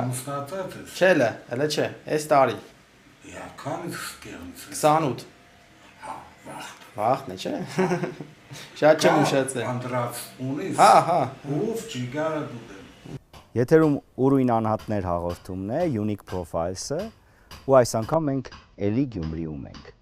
ամուսնացած ես։ Չէ, հələ չէ, այս տարի։ Քանի սկեղից։ 28։ Հա, Վախն է, չէ։ Շատ չեմ ուշացել։ Անդրած ունիս։ Հա։ Ով ճիգարը դուդեմ։ Եթերում ուրույն անհատներ հաղորդումն է, Unique Profiles-ը, ու այս անգամ մենք էլի Գյումրիում ենք։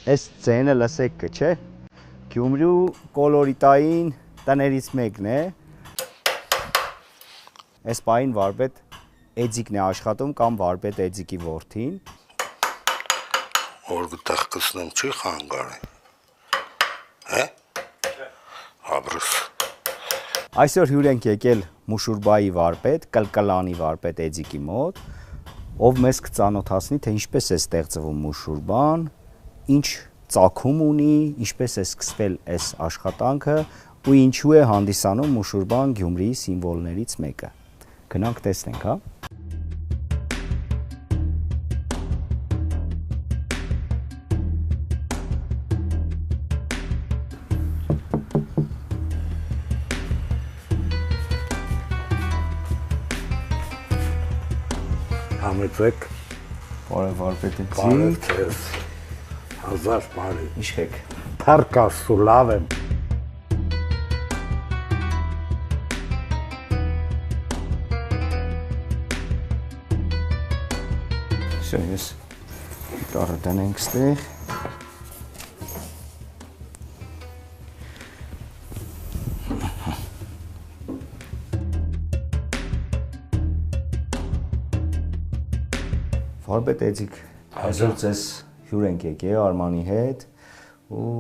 Այս սցենը լսեք, չէ՞։ Գյումրու կոլորիտային տներից մեկն է։ Այս պահին վարպետ Էձիկն է աշխատում կամ վարպետ Էձիկի որդին։ Որ գտեղ կսնեմ չի խանգարի։ Հե՞։ Աբրուս։ Այսօր հյուր ենք եկել Մուշուրբայի վարպետ, Կլկլանի վարպետ Էձիկի մոտ, ով մեզ կծանոթացնի, թե ինչպես է ստեղծվում Մուշուրբան, ինչ ծագում ունի, ինչպես է սկսվել այս աշխատանքը ու ինչու է հանդիսանում Մուշուրբան Գյումրիի սիմվոլներից մեկը։ Գնանք տեսնենք, հա։ Համեցեք։ Բարև վարպետ Բարև ձեզ։ Հազար բարի։ Իշխեք։ Թարկասու լավ եմ։ Всё, ես գիտարը դնենք ստեղ։ Վարպետ Էձիկ, այսօր ձեզ հյուր ենք եկել Արմանի հետ ու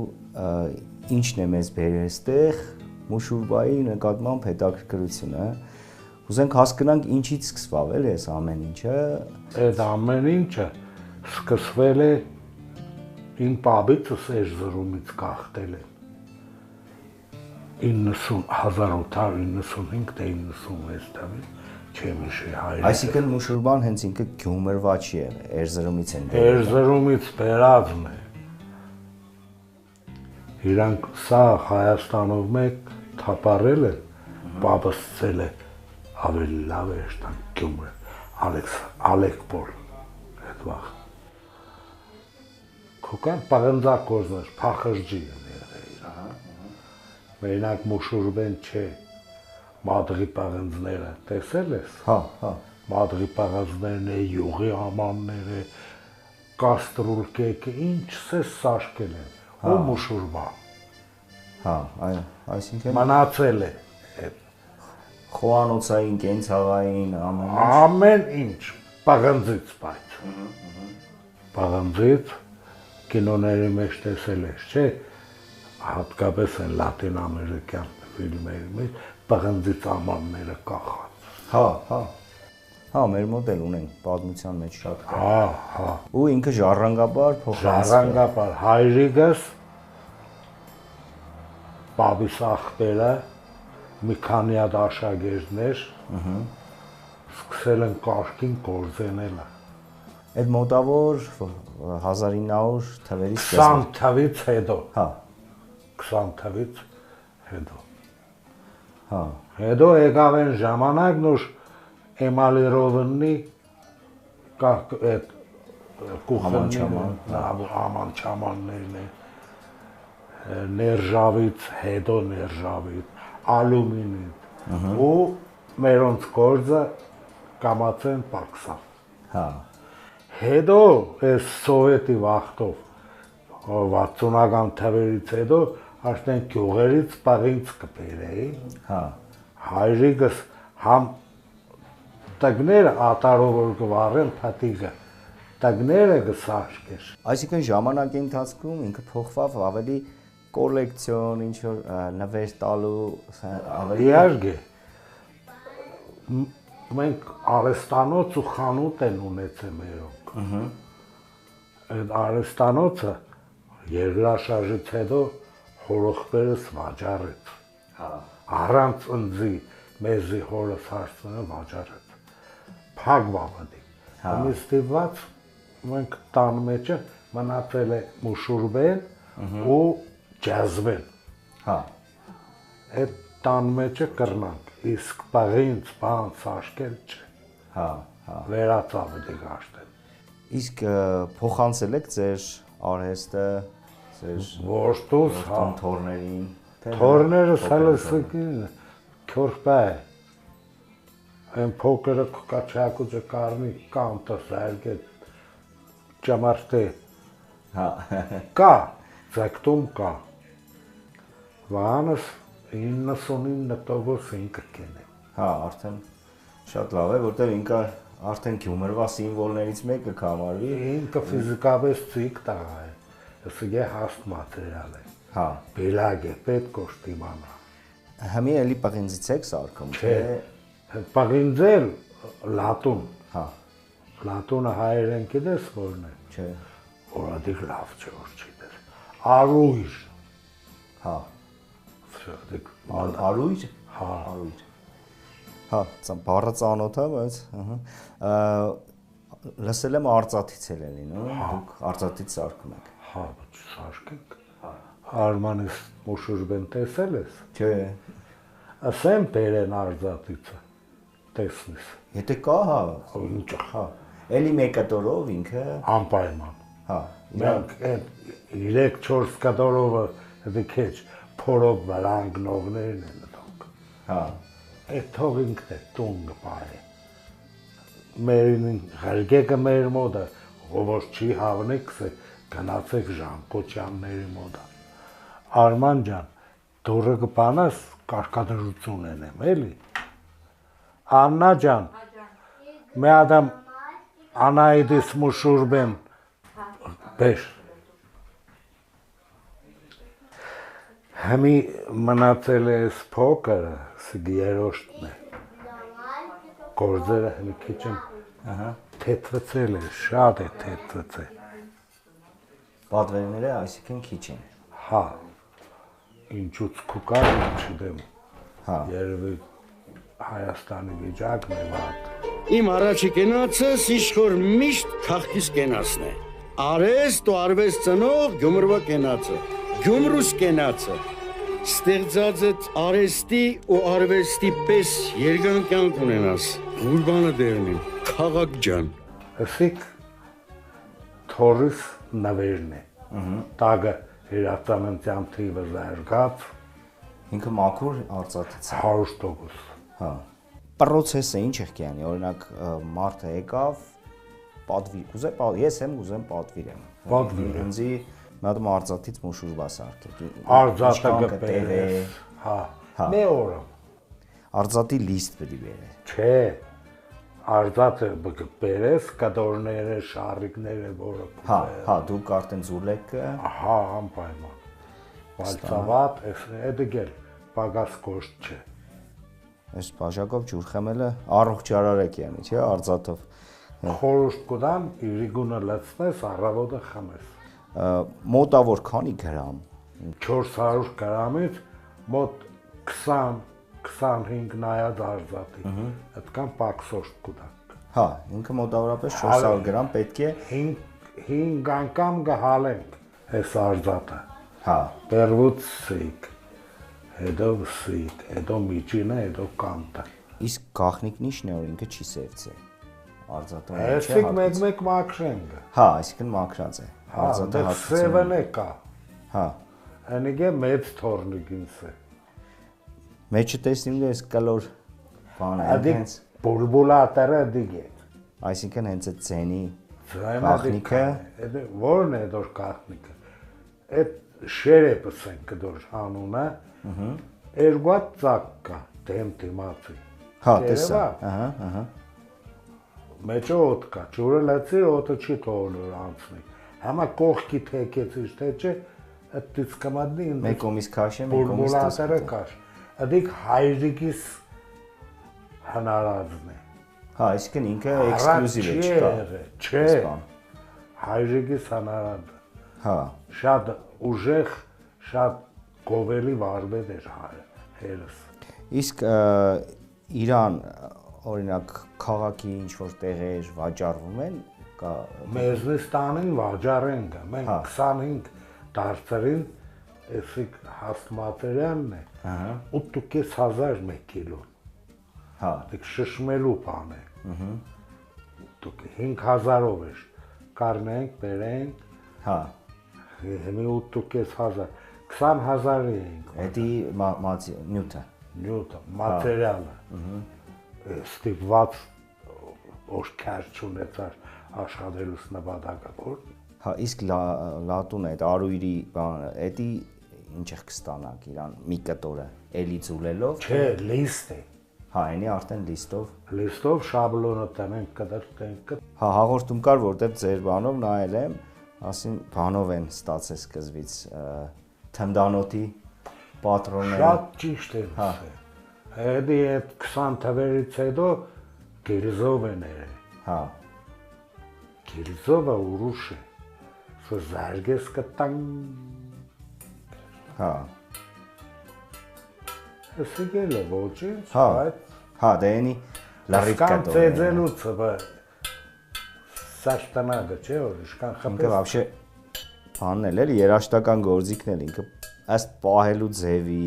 ինչն է մեզ բերել այստեղ Մուշուրբայի նկատմամբ հետաքրքրությունը։ Ուզենք հասկանանք ինչից սկսվել է այս ամեն ինչը։ Այդ ամեն ինչը սկսվել է իմ պապիցս այս զրումից կախտել է 1895 թե 96 թվականին չեմ հիշի հայրը։ Այսինքն Մուշուրբան հենց ինքը Գյումրվա չի եղել, Էրզրումից են բերել։ Էրզրումից բերածն է։ Իրանք սա Հայաստանով մեկ թափառել են, պապս ցել է ավելի լավ է շտան Գյումրը, Ալեկպոլ, այդ վաղ։ Քոկան պաղնձակորձներ, փախրջի են եղել իրան։ Մենակ Մուշուրբեն չէ, մադրի պաղնձները տեսել ես։ Հա։ Մադրի պաղնձներն է, յուղի ամանները, կաստրուլ կեկը, ինչս է սաշկել են, ու Մուշուրբան։ Հա, այսինքն մնացել է խոհանոցային, կենցաղային, ամեն ինչ պաղնձից բայց։ Պաղնձից կինոների մեջ տեսել ես, չէ՞, հատկապես են լատին ամերիկյան ֆիլմերի մեջ պաղնձից ամանները կախած։ Հա, մեր մոտ էլ ունենք պատմության մեջ շատ կա։ Հա։ Ու ինքը ժառանգաբար փոխանցվել։ Ժառանգաբար հայրիկս պապիս ախպերը մի քանի հատ աշակերտներ սկսել են կարգին գործենելը։ Այդ մոտավոր 1900 թվերից 20 թվից հետո։ Հա։ 20 թվից հետո։ Հա։ Հետո եկավ այն ժամանակն, որ Էմալիրովնի այդ աման չամաններն է ներժավից հետո ներժավից ալումինիտ ու մերոնց գործը կամացեն պակսավ։ Հա։ Հետո այս սովետի վախտով 60-ական թվերից հետո արդեն գյուղերից պաղինց կբերեի։ Հա։ Հայրիկս համ տակները ատարով որ կվառեն փաթիգը տակները կսաշկեր։ Այսինքն ժամանակի ընթացքում ինքը փոխվավ ավելի կոլեկցիոն, ինչ որ նվեր տալու ավելի իհարկե մենք արեստանոց ու խանութ են ունեցել մերոնք։ Այդ արեստանոցը երկրաշարժից հետո հորոխբերս վաճառեց։ Առանց ընձի մեզի հորս հարցնը վաճառեց։ Փակ բավադի։ Մի ստիպված մենք տան մեջը մնացել է Մուշուրբեն ու Ջազբեն։ Այդ տան մեջը կրնանք, իսկ պաղինց բան սաշկել չէ։ Վերացավ դի գաշտել։ Իսկ փոխանցել եք ձեր արհեստը, ձեր Ոստուս, թորներին։ Թորները սալսկին քորպայ։ Այն փոքրը կաչակուճը կարմի կանտը սարգե ճամարտե։ Կա, ձակտում կա։ Վանս 99% ինքը կենե։ Արդեն շատ լավ է, որտեղ ինքը արդեն Գյումրվա սիմվոլներից մեկը կհամարվի։ Ինքը ֆիզիկապես ցիկ տաղ է։ Սգե հաստ մատերիալ է։ Բելագ է, պետք կոշտիմանա։ Համի էլի պղինձից եք սարքում, չէ։ Պղինձել լատուն։ Լատունը հայերեն գիտես որն է։ Չէ։ Որադիկ լավ չէ որ չի դեր։ Արույր։ Արույր։ Արույր։ Բառը ծանոթ է, բայց լսել եմ արծաթից էլ էլի, դուք արծաթից սարքում եք։ Սարքենք։ Արմանիս Մուշուրբեն տեսել ես։ Չէ։ Ասեմ բերեն արծաթիցը։ Տեսնես։ Եթե կա, էլի մեկատորով ինքը անպայման։ Մենք այդ 3-4 կատորովը դիքեչ փորով վրանգնողներն են դուք։ Այդ թողինքն է տուն գպարի։ Մերին հարգեկը մեր մոդը ովոր չի հավնեքս է գնացեք Ժանկոչյանների մոդը։ Արման ջան, դուրը կպանաս կարկադրություն եմ, էլի։ Աննա ջան, մի ադամ Անայդիս Մուշուրբեն բեր։ Համի մնացել է ես փոքրը, սգի երոշտն է։ Գործերը հմի քիչն թեթվցել է, շատ է թեթվցել։ Պատվերները այսինքն քիչ են։ Ինչուց կուկար չդեմ։ Երևի Հայաստանի վիճակն է վատ։ Իմ առաջի կենացս իշխոր միշտ քաղքիս կենացն է։ Արեստ ու արվեստ ծնող Գյումրվա կենացը, Գյումրուս կենացը։ Ստեղծած այդ արեստի ու արվեստի պես երկանկյանք ունենաս։ Ուրբանը դերնին, քաղաք ջան։ Ասիկ թորիս նվերն է։ Տագը հիրացանանցյան թիվը զարգաց։ Ինքը մաքուր արծաթից է։ 100%։ Պրոցեսը ինչ եք կյանի, օրինակ մարդը եկավ, պատվիր, ես եմ ուզեմ պատվիրեմ։ Պատվիր։ Ինձի մատում արծաթից մուշուրբա սարքեք։ Արծաթը գպերես։ Մի օրը։ Արծաթի լիստ պետք է բերե։ Չէ։ Արծաթը գպերես, կտորները, շարիկները, որը։ Դուք արդեն զուլեք։ Անպայման։ Վալցավատ, էդը գել, պագաս կոշտ չէ։ Այս բաժակով ջուր խմելը առողջարար եք յանի, չէ, արծաթով։ Խորոշտ կուդան, իրիգունը լծնես, առավոտը խմես։ Մոտավոր քանի գրամ։ 400 գրամից մոտ 20-25 նայած արծաթի։ Այդքան պակսոշտ կուդանք։ Ինքը մոտավորապես 400 գրամ պետք է 5 անգամ գհալենք այս արծաթը։ Պերվուց սիկ, հետո սիկ, հետո միջինը, հետո կանտը։ Իսկ գախնիկն ինչն է, որ ինքը չի սևցե։ Արծաթը Այսինքն մեկ մաքրենք։ Այսինքն մաքրած է։ Արծաթը սևն է կա։ Այնիգե մեծ թորնիկինս է։ Մեջը տեսնում ես կլոր բան է, հենց բուլբուլատերը դիգե։ Այսինքն հենց այդ ցենի գախնիկը, որն է դոր գախնիկը։ Այդ շերեպս են կդոր անունը, երկուատ ծակ կա, դեմ դիմացի։ Տեսա, Մեջը ոտ կա, ջուրը լացի, ոտը չի թողնոր անցնի։ Համա կողքի թեկեցիշ թե չէ, այդտից կմատնի ինձ։ Մեկ կոմից քաշ է, մեկ կոմից բուլբուլատերը քաշ։ Ադիք հայրիկիս հնարածն է։ Այսինքն ինքը էքսկլյուզիվ է, չկա։ Չէ, հայրիկիս հնարած։ Շատ ուժեղ, շատ գովելի վարպետ էր հայը։ հերս։ Իսկ Իրան օրինակ քաղաքի ինչ որ տեղեր վաճառվում են կա Մեզնից տանին վաճառեն կա, մենք 25 դարձրին, էսիկ հաստ մատերիալն է, 8.500 մեկ կիլոն, հա դեք շշմելու բան է, 5,000-ով է, կարնենք, բերենք, հա հիմի 8.500, 20,000 էինք, հետի նյութը նյութը, մատերիալը, ստիպված օշքար չունեցար աշխատելուց նպատակավոր։ Հա իսկ լատուն է, արույրի բանը, էդի ինչ եք կստանաք իրան մի կտորը, էլի ձուլելով։ Չէ, լիստ է։ Հա, այնի արդեն լիստով։ Լիստով շաբլոնը տնենք կտրտենք։ Հա, հաղորդում կար, որտեղ ձեր բանով նայել եմ, ասին բանով են ստացել սկզբից թնդանոթի պատրոնները։ Շատ ճիշտ է։ Հա։ Հետի այդ 20 թվերից հետո գիրզով են երել։ Հա։ Գիրզովը ուրուշ է։ Սո զարգես կտան։ Հա։ Սիգել է ոչինչ, Հա։ այդ Հա, դենի լարիվ Սկան կտորը։ ծեծելուց բա սաշտանագը չէ, որ իշքան Ինքը խփես։ вообще բանն էլ էլի երաշտական գործիքն էլ ինքը ըստ պահելու ձևի,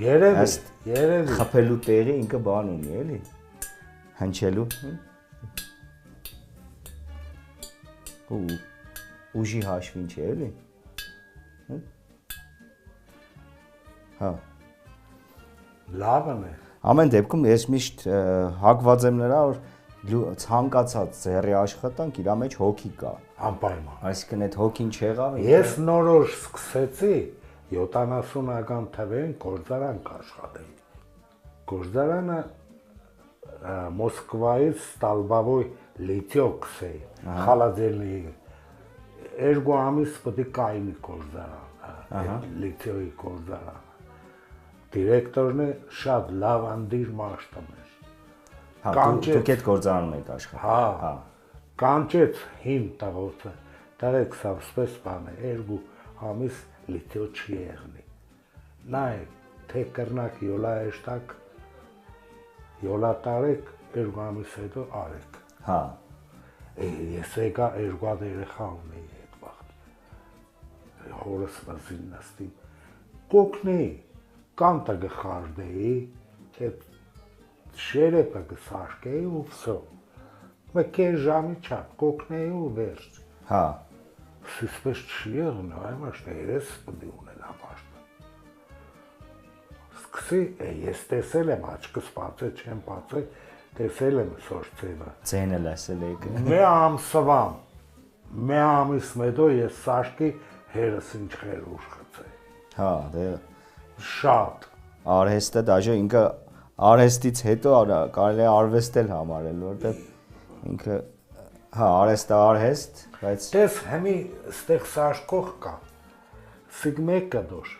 Երևի, ըստ երևի։ խփելու տեղի ինքը բան ունի էլի։ Հնչելու։ Ուժի հաշվին չէ էլի։ Հա։ Լավն է։ Ամեն դեպքում ես միշտ հակված եմ նրա, որ ցանկացած ձեռի աշխատանք իր մեջ հոգի կա։ Անպայման։ Այսինքն այդ հոգին չեղավ։ Ես նորոշ սկսեցի 70-ական թվերին գործարան աշխատել։ Գործարանը Մոսկվայից Ստալբավոյ լիթիոքս է, խալաձելնի։ Երկու ամիս պետք է կայնի գործարան, լիթիոյի գործարան։ Դիրեկտորն է շատ լավ անդիր մաշտում էր։ Հա, դուք այդ գործարանում եք աշխատում։ Հա։ Կանչեց հին տղոցը, դարեք սա սպես բան է, երկու ամիս լիթիո չի եղնի։ Նայեք, թե կրնակ յոլա էշտակ, յոլա տարեք, երկու ամիս հետո արեք։ Հա։ Ես եկա երկու հատ երեխա ունեի այդ վաղտ։ Հորս վազին նստի։ Կոկնեի, կանտը գխարդեի, այդ շերեպը գսարկեի ու վսո։ Մեկ կեր ժամի չապ, կոկնեի ու վերջ։ Հա։ Սիսպես չի եղնը, այմ աշտը երես պդի ունեն ամաշտը։ Սկսի, ես տեսել եմ, աչկս պացե, չեմ պացե, տեսել եմ սոր ծևը։ Ձենը լսել եք։ Մե ամսվամ, մե ամիս մեդո ես սաշկի հերս ինչ խեր ուշ խծե։ Հա, դե Շատ։ արհեստը դաժե ինքը արհեստից հետո կարելի է արվեստել համարել, որտեղ ինքը հա, արհեստը արհեստ, բայց Տես հեմի ստեղ սաշկող կա, սիգ մեկ կդոշ,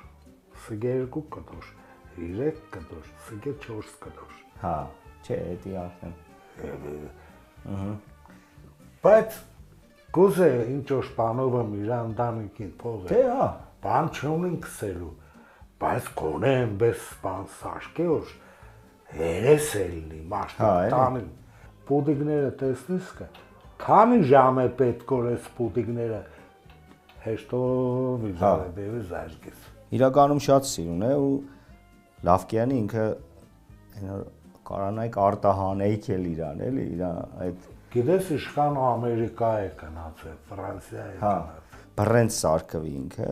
սիգ երկու կդոշ, 3 կդոշ, սիգ 4 կդոշ։ հա, չէ, էդի արդեն։ Բայց գուզե ինչ որ բանով եմ իրան դանիկին փող Դե հա, բան չունին կսելու, բայց գոնե այնպես բան սաշկե որ երես էլնի, մաշտիկ տանին, պուդիգները տեսնիս կը, քանի ժամ է պետք որ ես պուդիգները հեշտով իզար է բևի զարգես։ իրականում շատ սիրուն է ու Լավկյանի ինքը կարանայք արտահանեիք էլ իրան, էլի, իրան այդ Գիտես իշխան ու Ամերիկա է կնացել, Ֆրանսիա է կնացել։ բռենց սարկվի ինքը,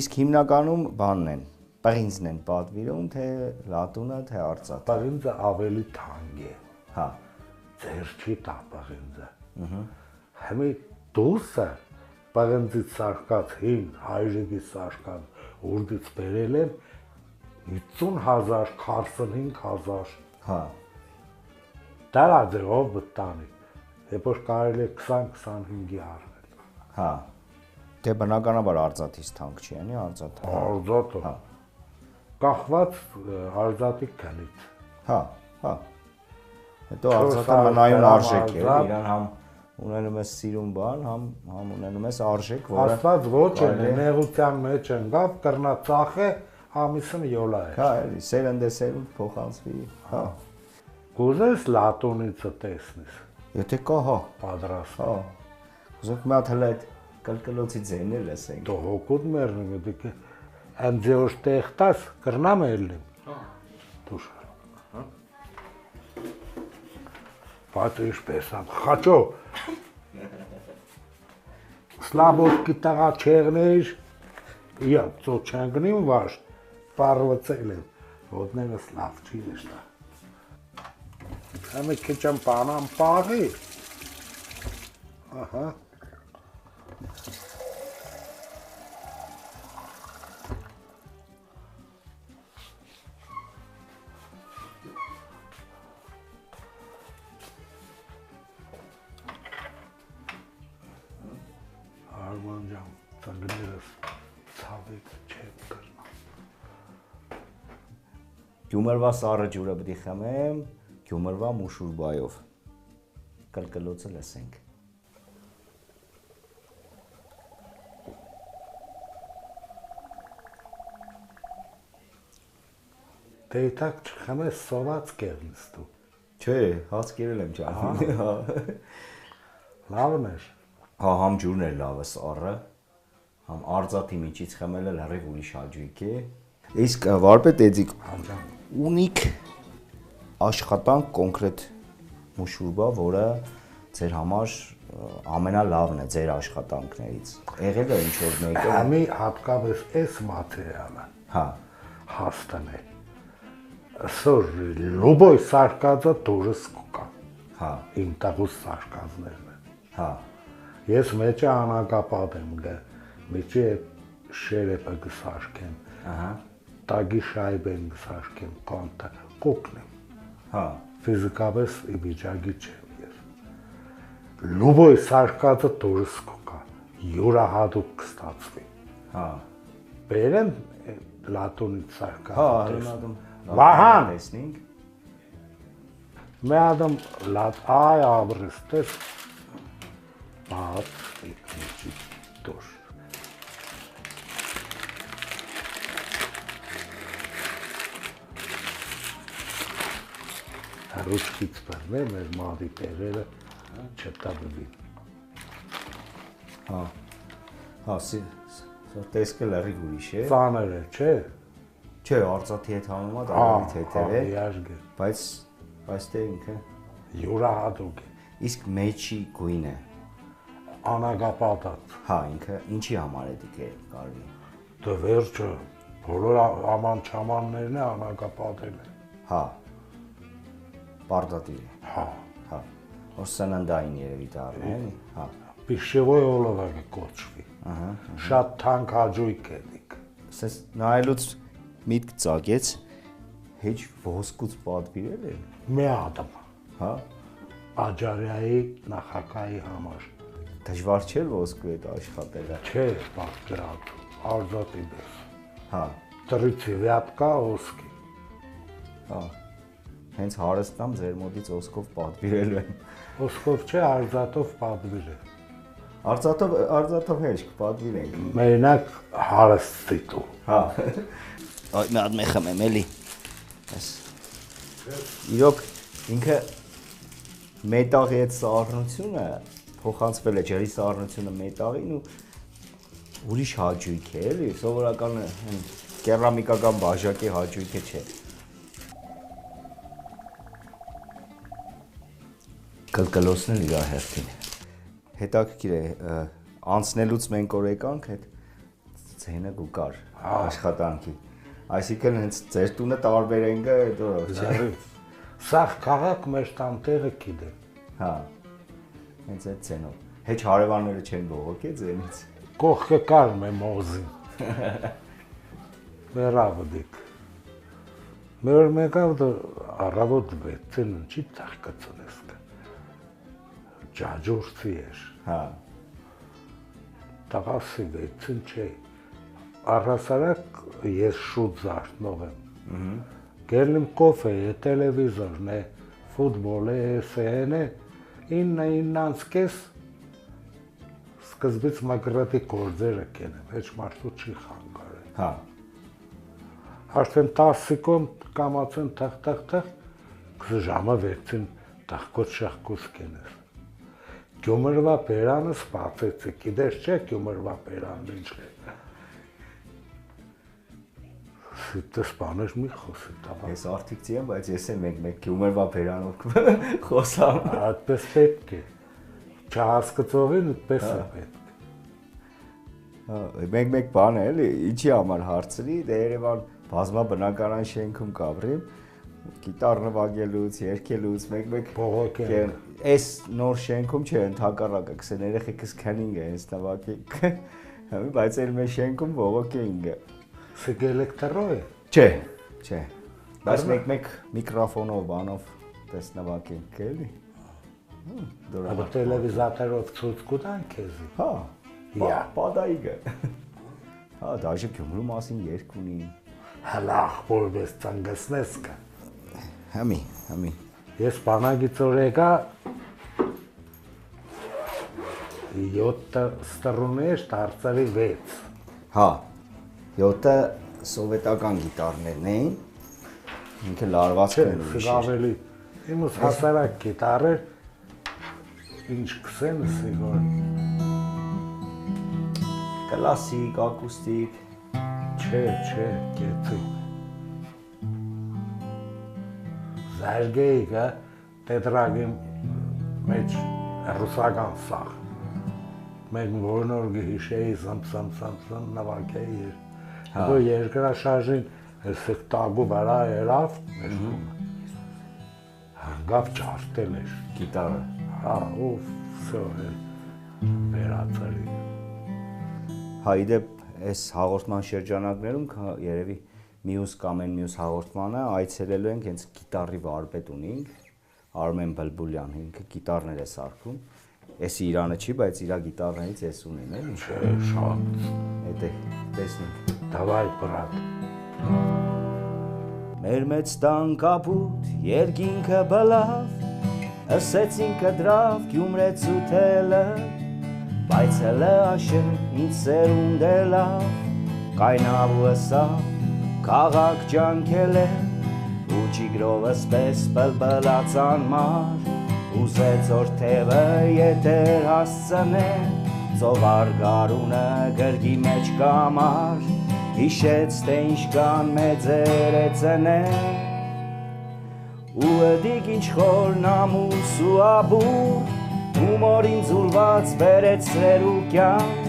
իսկ հիմնականում բանն են, պղինձն են պատվիրում, թե լատունը, թե արծաթը։ Պղինձը ավելի թանկ է, Հա, ձեր չի տա պղինձը։ Հիմի դուսը պղինձից սարկած հին, հայրիկի սարկած ուրդից բերել են 50,000, 45,000 հա, դարա ձերով բտանի, երբ որ կարելի է 20-25-ի արվել։ հա, դե բնականաբար արծաթից թանկ չի, անի արծաթը։ Արծաթը, Հա, կախված արծաթի քանից։ հա, հա, հետո արծաթը մնայուն արժեք է, իրան համ ունենում ես սիրուն բան, համ ունենում ես արժեք, որը Աստված ոչ է, նեղության մեջ ընկավ, կրնա ծախ է, ամիսը յոլա է։ Հա, էլի սերնդեսերունդ փոխանցվի, հա։ Կուզես լատոնիցը տեսնես։ Եթե կա, հա, Պատրաստ։ հա։ Ուզում մի հատ հələ այդ կլկլոցի ձայնը լսենք։ Դու հոգուտ մեռնի, դուք այն ձեոշ տեղտաս կրնամ էլի։ Հա։ Դուշ։ Հա։ Բայց ինչպես ամ խաչո։ Սլաբովկի տղա չեղներ, я ծոչանգնիմ վաշ, պարվացել եմ, ոտները սլավ չի նշտա։ Համը քիչամ պանամ պաղի։ Ահա։ Արման ջան, ծնգներս ցավեք չեմ կրնա։ Գյումրվա սառը ջուրը պիտի խմեմ, գյումրվա մուշուրբայով։ Կլկլոցը լսենք։ Դեյտակ չխմես սոված կերնս դու։ Չէ, հաց կերել եմ ճարվում։ Հա։ Լավն էր։ Հա, համ ջուրն էր լավը սառը, համ արձատի միջից խմելը լրիվ ուրիշ հաճույք է։ Իսկ վարպետ Էդիկ ունիք աշխատանք կոնկրետ մուշուրբա, որը ձեր համար ամենալավն է ձեր աշխատանքներից։ Եղել է ինչ որ մեկը։ Համի հատկապես այս մատերիալը Հա, հաստն է։ Սոր լոբոյ սարկածը դուրը սկուկա։ հա, Իմ տաղուս սարկածներն են։ հա, Ես մեջը անագապատ եմ գը, մեջը շերեպը գսաշկեմ, ահա, տագի շայբեն գսաշկեմ, կանտա, կոկն եմ, հա, ֆիզիկապես իվիճագի չեմ ես։ Լուբոյ սարկածը դուրը սկուկա, յուրահատուկ կստացվի։ հա, Բերեմ լատոնից հա, սարկածը։ հիմա Վահան։ տեսնենք։ Մի ադմ լատ այ աբրստես բատ իքնիչի դոշ։ Ռուչկից բրներ մեր մադի տեղերը չտաբվի։ Հա, հա, տեսքը լրիվ ուրիշ է։ Ծաներ է, չէ։ Չէ, արծաթի հետ համեմա դառնալի թեթև է, Իաշգը, բայց դե ինքը յուրահատուկ է, իսկ մեջի գույնը, անագապատած, հա, ինքը ինչի համար է դիք է կարելի։ դե վերջը, բոլոր աման չամաններն է անագապատել է, Հա, պարտադիր է, հա, հա, որ սննդային երևի դառնի, էլի, հա, պիշևոյ ոլովը կոչվի, ահա, շատ թանկ հաջույք է դիք, սես նայելուց միտք ծագեց, հեչ ոսկուց պատվիրել է, մի ադմ, հա, աջարյայի նախակայի համար, դժվար չէ ոսկու հետ աշխատելը, չէ պատկերատ, արզատի դես, հա, տրիցի վյատկա ոսկի, հա, հենց հարստամ ձեր մոտից ոսկով պատվիրելու եմ, ոսկով չէ արզատով պատվիր է, արծաթով հեշ կպատվիրենք, մերինակ հարստի տու, հա, այ մի հատ մեխեմ եմ էլի, իրոք ինքը մետաղի այդ սառնությունը փոխանցվել է ջրի սառնությունը մետաղին ու ուրիշ հաճույք է էլի, սովորական կերամիկական բաժակի հաճույքը չէ։ Կլկլոցն էլ իր հերթին։ Հետաքրքիր է, անցնելուց մենք որ եկանք այդ ձենը գուկար աշխատանքի։ Այսինքն հենց ձեր տունը տարբեր են գա այդ օրը։ Սաղ քաղաք մեր տան տեղը գիտե։ Հա։ Հենց այդ ձենով։ Հեչ հարևանները չեն բողոքի ձենից։ Կողքը կարմ է մոզին։ Մերավը դիք։ Մեր մեկավ դա առավոտ վեցին չի ծաղկացնես կա։ Ջաջորցի էր։ Հա։ Տաղասի վեցին չէ։ Առհասարակ ես շուտ զարթնող եմ։ Գերլիմ կոֆե է, տելևիզորն է, ֆուտբոլ է, սեն է, 9:30 սկզբից մակրատի գործերը կենեմ, հեչ մարդու չի խանգարել։ Հա։ Արդեն 10-ում կամացեն թախ, ժամը վերցին տախկոտ շախկոս կենես։ Գյումրվա պերանը սպացեցի, գիտես չէ գյումրվա պերանն ինչ է։ Սիտը սպանես մի խոսի տավա։ Ես արդիկցի եմ, բայց ես եմ մեկ գյումրվա պերանով խոսամ։ Այդպես պետք է։ Չհասկացողին այդպես է պետք։ Մեկ բան է, էլի, ինչի համար հարցրի, դե Երևան բազմաբնակարան շենքում կապրիմ, գիտար նվագելուց, երգելուց, մեկ բողոքեն։ Այս նոր շենքում չէ, ընդհակառակը, կսեն երեխեքս քանինգ է հենց նվագի։ Բայց այլ մեր շենքում բողոքեինգ է։ Սիկ էլեկտրո է։ Չէ։ Բայց մեկ միկրոֆոնով, բանով պես նվագենք, էլի։ Աբա տելևիզատորով ցույց կտան քեզի։ Հա, պադայիգը։ Հա, դաժե Գյումրու մասին երգ ունի։ Հələ ախորպես ցանգասնես կա։ Համի։ Ես բանագից օրեկա 7 ստրուներ դարձարի 6։ Հա, 7-ը սովետական գիտարներն էին, ինքը լարվածք են ուրիշ էր։ Ավելի, իմուս հասարակ գիտարեր, ինչ կսեն սիգոր։ Կլասիկ, ակուստիկ։ Չէ, գեցիկ։ Զարգեիք, տետրագի մեջ ռուսական սաղ։ Մենք որնոր գհիշեի զամ նավակեի էր։ Դու երկրաշարժին էսեք տագու վրա երավ մեջքում հանգավ ճարտել էր գիտարը։ Հա, ուֆ, վсё վերացրի։ Հա, իդեպ այս հաղորդման շրջանակներում երևի մյուս կամ այն մյուս հաղորդմանը այցելելու ենք հենց գիտարի վարպետ ունենք, Արմեն Բլբուլյան, ինքը գիտարներ է սարքում։ Էսի Իրանը չի, բայց իրա գիտարներից ես ունեմ, էլի։ Չէ, շատ։ Հետե, տեսնենք։ Давай, брат։ Մեր մեծ տան կապուտ երկինքը բլավ, ասեցին կդրավ Գյումրեցու թելը, բայց հələ աշե ինձ սերունդ է լավ, կայնավ ու ըսավ, քաղաք ջանքել է, ու ճիգրովս պես բլբլած անմար, ուզեց որ թևը եթեր հասցնե, ծովար գարունը գրգի մեջ կամար, հիշեց թե ինչ կան մեծեր է ծնեն, ու էդիկ ինչ խոր նամուս ու աբուր, հումորին զուրված բերեցրեր ու կյանք,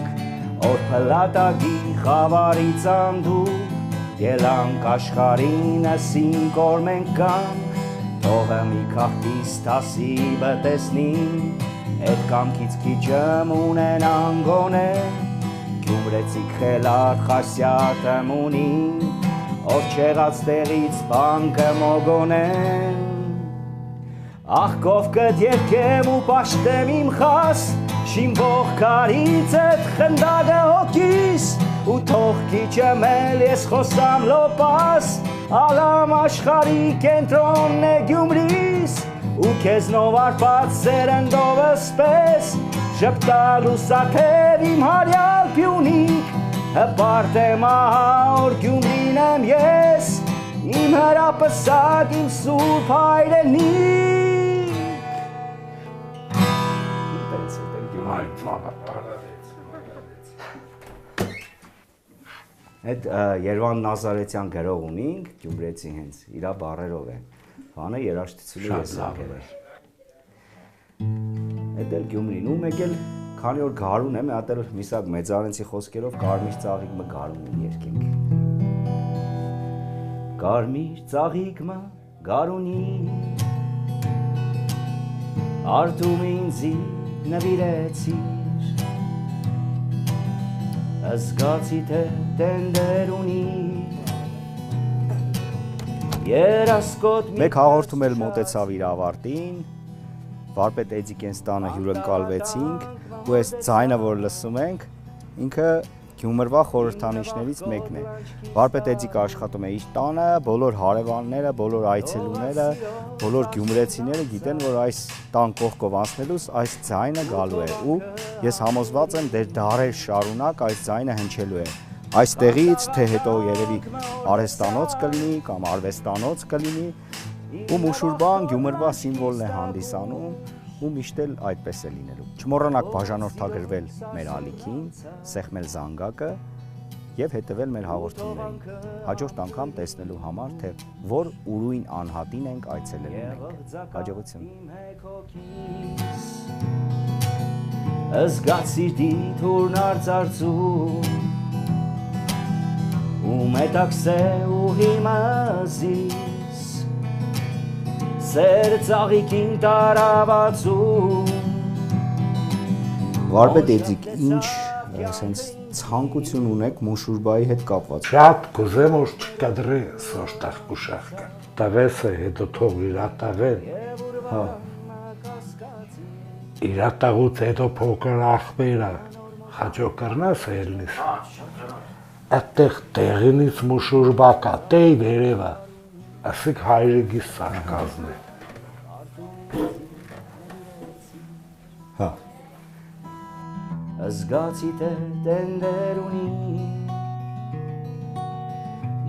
օր պլատագի խավարից անդուր, ելանք աշխարին ասին կոր մենք կանք, թողը մի կաղկիս տասի բտեսնին, էդ կամքից քիչըմ ունենան գոնե, Գյումրեցիք խելար խասյատըմ ունին, ով չեղած տեղից բանկը մոգոնեն, աղ կովկըտ երկեմ ու պաշտեմ իմ խաս, շիմվող կարից էդ խնդագը հոգիս, ու թող քիչըմ էլ ես խոսամ լոպաս, ալամ աշխարի կենտրոնն է Գյումրիս, ու քեզնով արպած սերնդովս պես, շպտալ ու սաթև իմ հարյալ պյունիկ, հպարտ եմ ահա որ Գյումրին եմ ես, իմ հրապսակ իմ սուրբ հայրենիք։ Այդ Երվան Նազարեթյան գրող ունինք, Գյումրեցի հենց, իրա բառերով է, բանը երաժշտությունը ես եմ գրել։ Էդ էլ Գյումրին ու մեկ էլ քանի որ գարուն է, մի հատ էլ միսակ մեծարենցի խոսքերով կարմիր ծաղիկը գարունին երկենք։ Կարմիր ծաղիկը գարունին արդում ինձի նվիրեցիր Զգացի թե տենդեր ունի Երասկոտ Մեկ հաղորդում էլ մոտեցավ իր ավարտին Վարպետ Էդիկենց տանը հյուրընկալվեցինք ու այս ձայնը որ լսում ենք ինքը Գյումրվա խորհրդանիշներից մեկն է Վարպետ Էդիկը աշխատում է իր տանը բոլոր հարևանները, բոլոր այցելուները, բոլոր գյումրեցիները գիտեն որ այս տան կողքով անցնելուց այս ձայնը գալու է ու ես համոզված եմ դեր դարեր շարունակ այս ձայնը հնչելու է Այստեղից թե հետո երևի արհեստանոց կլինի կամ արվեստանոց կլինի ու մուշուրբան Գյումրվա սիմվոլն է հանդիսանում ու միշտ էլ այդպես է լինելու։ Չմոռանաք բաժանորդագրվել մեր ալիքին, սեղմել զանգակը եւ հետեւել մեր հաղորդումներին։ Հաջորդ անգամ տեսնելու համար, թե որ ուրույն անհատին ենք այցելելու մենք։ Հաջողություն։ Զգացի դիթուրն արծարծում ու մետաքսե ու հիմազիս սեր ծաղիկին տարավացում Վարպետ Էդիկ, ինչ ասենց ցանկություն ունեք Մուշուրբայի հետ կապված։ Շատ կուզեմ որ չկադրի սոշտախ կուշախկը։ Տավեսը հետո թող իրատաղեն։ Հա։ Իրատաղուց հետո փոքր ախպերը խաչո կրնաս ելնիս։ Այդտեղ տեղինից Մուշուրբա կա, տեյ վերևա։ Ասիկ հայրեգիս սարկազն է։ Հա։ Զգացի թե տենդեր ունի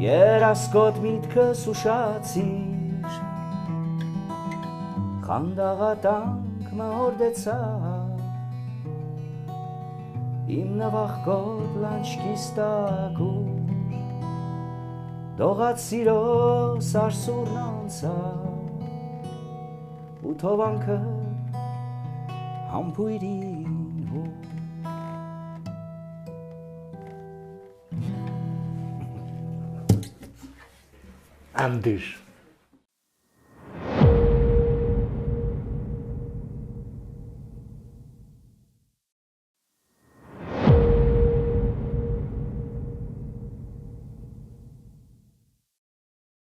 երասկոտ միտքս ուշացիր խանդաղատանք մհորդեցա իմ նվախկոտ լանչկիս տակուր դողած սիրո սարսուրն անցա ու թովանքը համբույրին Անդիշ